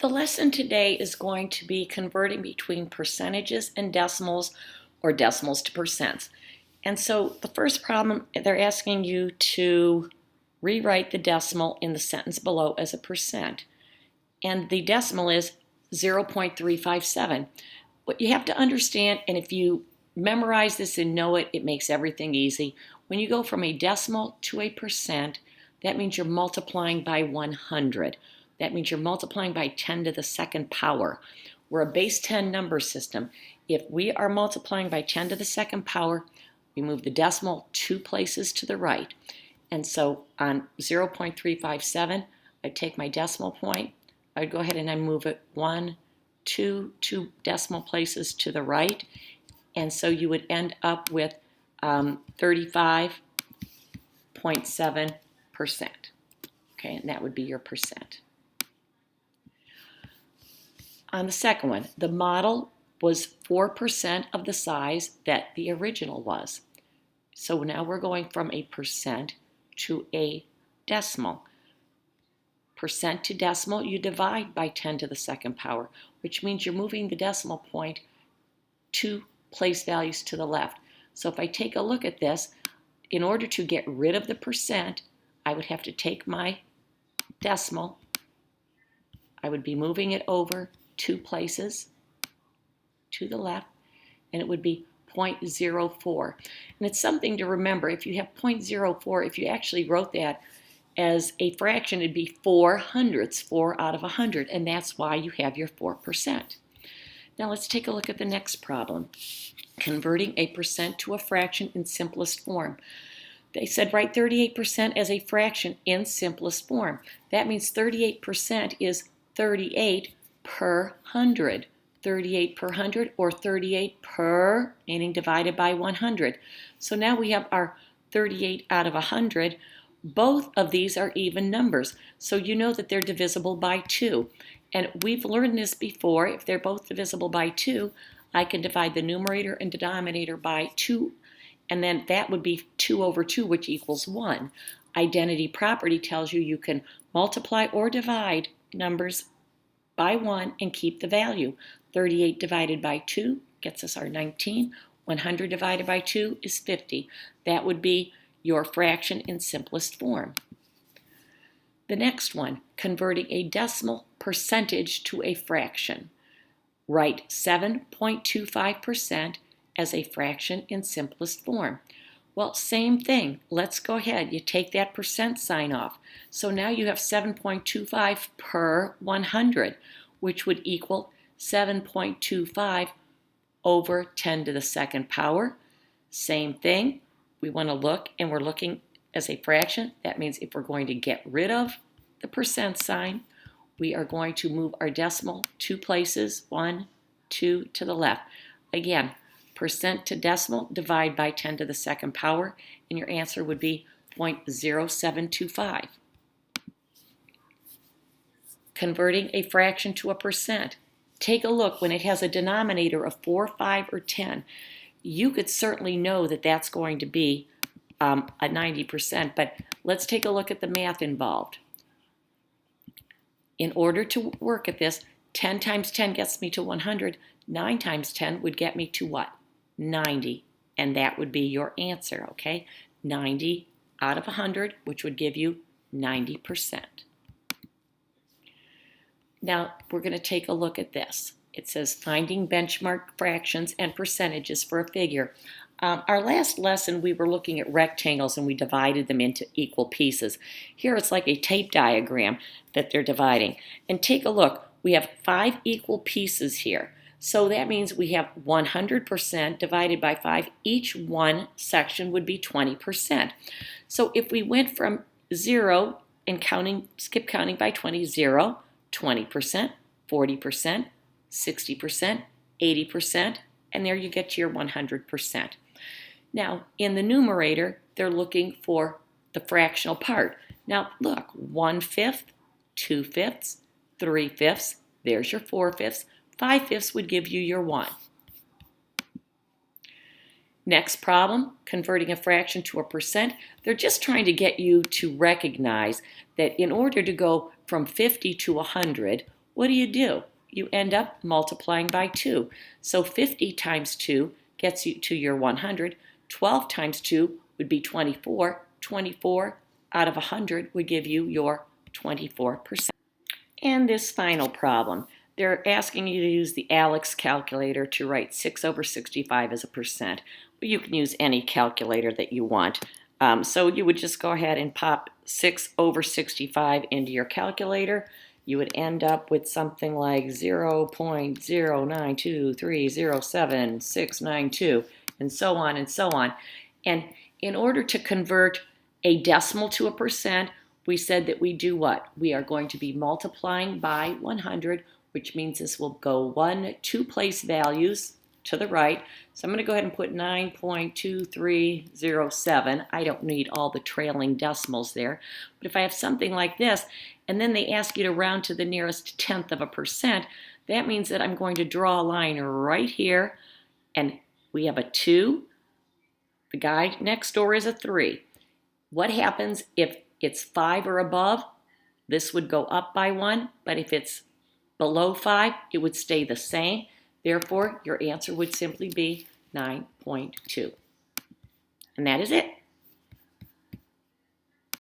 The lesson today is going to be converting between percentages and decimals or decimals to percents. And so the first problem, they're asking you to rewrite the decimal in the sentence below as a percent. And the decimal is 0.357. What you have to understand, and if you memorize this and know it, it makes everything easy. When you go from a decimal to a percent, that means you're multiplying by 100. That means you're multiplying by 10 to the second power. We're a base 10 number system. If we are multiplying by 10 to the second power, we move the decimal 2 places to the right. And so on 0.357, I take my decimal point, I'd go ahead and I move it 2 decimal places to the right. And so you would end up with 35.7%. Okay, and that would be your percent. On the second one, the model was 4% of the size that the original was. So now we're going from a percent to a decimal. Percent to decimal, you divide by 10 to the second power, which means you're moving the decimal point 2 place values to the left. So if I take a look at this, in order to get rid of the percent, I would have to take my decimal, I would be moving it over 2 places to the left, and it would be 0.04. And it's something to remember. If you have 0.04, if you actually wrote that as a fraction, it'd be 4 hundredths, 4 out of 100, and that's why you have your 4%. Now let's take a look at the next problem. Converting a percent to a fraction in simplest form. They said write 38% as a fraction in simplest form. That means 38% is 38 per 100. 38 per 100 or 38 per, meaning divided by 100. So now we have our 38 out of 100. Both of these are even numbers, so you know that they're divisible by 2. And we've learned this before. If they're both divisible by 2, I can divide the numerator and denominator by 2, and then that would be 2 over 2, which equals 1. Identity property tells you you can multiply or divide numbers by 1 and keep the value. 38 divided by 2 gets us our 19. 100 divided by 2 is 50. That would be your fraction in simplest form. The next one, converting a decimal percentage to a fraction. Write 7.25% as a fraction in simplest form. Well, same thing. Let's go ahead. You take that percent sign off. So now you have 7.25 per 100, which would equal 7.25 over 10 to the second power. Same thing. We want to look, and we're looking as a fraction. That means if we're going to get rid of the percent sign, we are going to move our decimal 2 places, 1, 2 to the left. Again, percent to decimal, divide by 10 to the second power, and your answer would be 0.0725. Converting a fraction to a percent. Take a look when it has a denominator of 4, 5, or 10. You could certainly know that that's going to be a 90%, but let's take a look at the math involved. In order to work at this, 10 times 10 gets me to 100. 9 times 10 would get me to what? 90. And that would be your answer, okay? 90 out of 100, which would give you 90%. Now, we're going to take a look at this. It says finding benchmark fractions and percentages for a figure. Our last lesson, we were looking at rectangles and we divided them into equal pieces. Here it's like a tape diagram that they're dividing. And take a look. We have 5 equal pieces here. So that means we have 100% divided by 5. Each one section would be 20%. So if we went from 0 and skip counting by 20, 0, 20%, 40%, 60%, 80%, and there you get to your 100%. Now, in the numerator, they're looking for the fractional part. Now, look, 1/5, 2/5, 3/5, there's your 4/5. 5/5 would give you your 1. Next problem, converting a fraction to a percent. They're just trying to get you to recognize that in order to go from 50 to 100, what do? You end up multiplying by 2. So 50 times 2 gets you to your 100. 12 times 2 would be 24. 24 out of 100 would give you your 24%. And this final problem, they're asking you to use the Alex calculator to write 6 over 65 as a percent. But you can use any calculator that you want. So you would just go ahead and pop 6 over 65 into your calculator. You would end up with something like 0.092307692, and so on and so on. And in order to convert a decimal to a percent, we said that we do what? We are going to be multiplying by 100, which means this will go 2 place values to the right. So I'm going to go ahead and put 9.2307. I don't need all the trailing decimals there. But if I have something like this, and then they ask you to round to the nearest tenth of a percent, that means that I'm going to draw a line right here, and we have a 2. The guy next door is a 3. What happens if it's 5 or above? This would go up by 1, but if it's below 5, it would stay the same. Therefore, your answer would simply be 9.2. And that is it.